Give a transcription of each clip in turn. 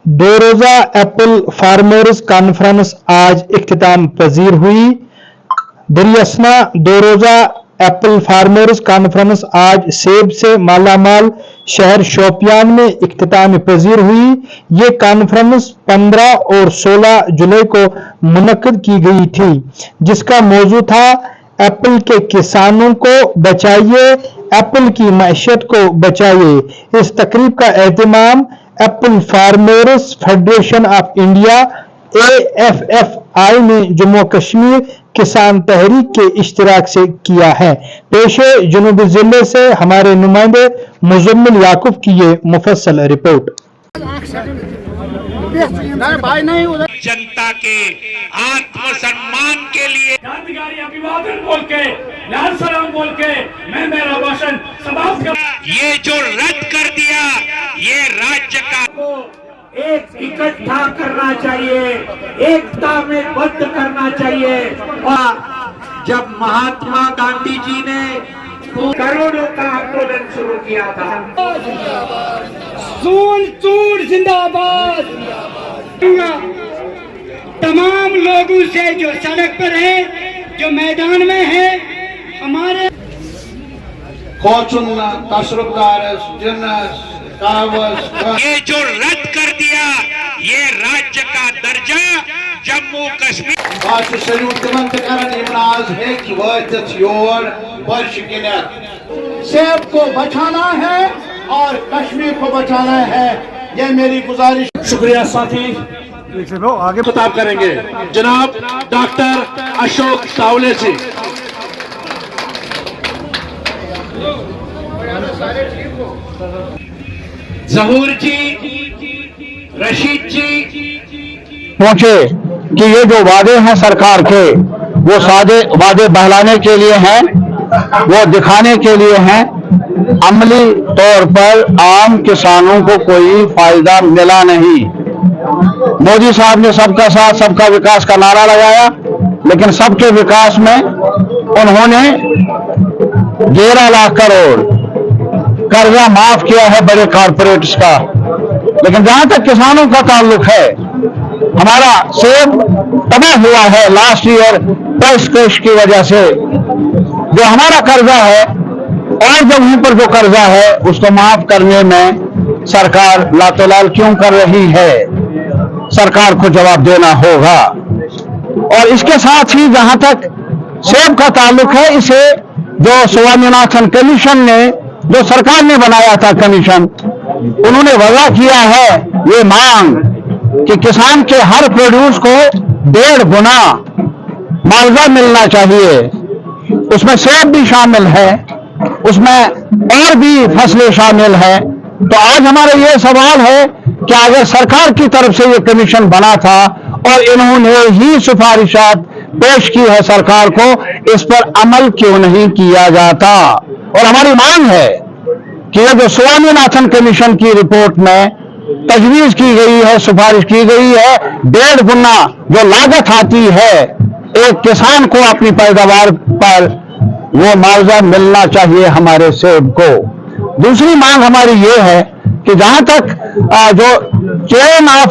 दो रोज़ा Apple farmers conference आज इख्तिताम पजीर हुई। दरियासना दो रोज़ा एप्पल फार्मर्स कॉन्फ्रेंस आज सेब से मालामाल शहर शोपियान में इख्तिताम पजीर हुई। ये कॉन्फ्रेंस 15 और 16 जुलाई को मुनक्किद की गई थी, जिसका मौजू था एप्पल के किसानों को बचाइए, एप्पल की मैशियत को बचाइए। इस तकरीब का एहतमाम Apple Farmers Federation of India AFFI ने जम्मू कश्मीर किसान तहरीक के इश्तिराक से किया है। पेशे जनूबी जिले से हमारे नुमाइंदे मुजम्मिल याकूब की ये मुफस्सल रिपोर्ट। जनता के आत्मसम्मान के लिए क्रांतिकारी अभिवादन बोल के, लाल सलाम बोल के मैं मेरा भाषण समाप्त कर। ये जो रद्द कर दिया, ये राज्य का एक इकट्ठा करना चाहिए, एकता में बद्ध करना चाहिए। और जब महात्मा गांधी जी ने करोड़ों का आंदोलन शुरू किया था, सून चूर जिंदाबाद। तमाम लोगों से जो सड़क पर है, जो मैदान में है, हमारे ये जो रद्द कर दिया, ये राज्य का दर्जा जम्मू कश्मीर। सेब को बचाना है और कश्मीर को बचाना है, ये मेरी गुजारिश। शुक्रिया साथी। आगे खिताब करेंगे जनाब डॉक्टर अशोक सावले से। जहूर जी, रशीद जी पहुंचे कि ये जो वादे हैं सरकार के, वो सादे वादे बहलाने के लिए हैं, वो दिखाने के लिए हैं। अमली तौर पर आम किसानों को कोई फायदा मिला नहीं। मोदी साहब ने सबका साथ सबका विकास का नारा लगाया, लेकिन सबके विकास में उन्होंने 11 लाख करोड़ कर्जा माफ किया है बड़े कॉरपोरेट्स का। लेकिन जहां तक किसानों का ताल्लुक है, हमारा सेब तबाह हुआ है लास्ट ईयर प्राइस क्रैश की वजह से। जो हमारा कर्जा है और जगहों पर जो कर्जा है, उसको माफ करने में सरकार लातोलाल क्यों कर रही है, सरकार को जवाब देना होगा। और इसके साथ ही जहां तक सेब का ताल्लुक है, इसे जो स्वामीनाथन कमीशन ने, जो सरकार ने बनाया था कमीशन, उन्होंने वजह किया है ये मांग कि किसान के हर प्रोड्यूस को 1.5 गुना मुआवजा मिलना चाहिए। उसमें सेब भी शामिल है, उसमें और भी फसलें शामिल हैं। तो आज हमारा ये सवाल है कि अगर सरकार की तरफ से ये कमीशन बना था और इन्होंने ही सिफारिशात पेश की है सरकार को, इस पर अमल क्यों नहीं किया जाता। और हमारी मांग है कि ये जो स्वामीनाथन कमीशन की रिपोर्ट में तजवीज की गई है, सिफारिश की गई है, 1.5 गुना जो लागत आती है एक किसान को अपनी पैदावार पर, वो मुआवजा मिलना चाहिए हमारे सेब को। दूसरी मांग हमारी ये है कि जहां तक जो चेन ऑफ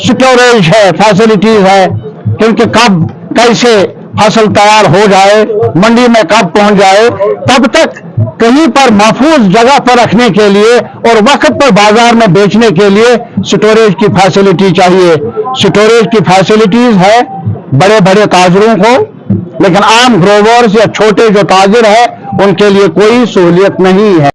स्टोरेज है, फैसिलिटीज है, क्योंकि कब कैसे फसल तैयार हो जाए, मंडी में कब पहुंच जाए, तब तक कहीं पर महफूज जगह पर रखने के लिए और वक्त पर बाजार में बेचने के लिए स्टोरेज की फैसिलिटी चाहिए। स्टोरेज की फैसिलिटीज है बड़े बड़े ताजरों को, लेकिन आम ग्रोवर्स या छोटे जो ताजिर है उनके लिए कोई सहूलियत नहीं है।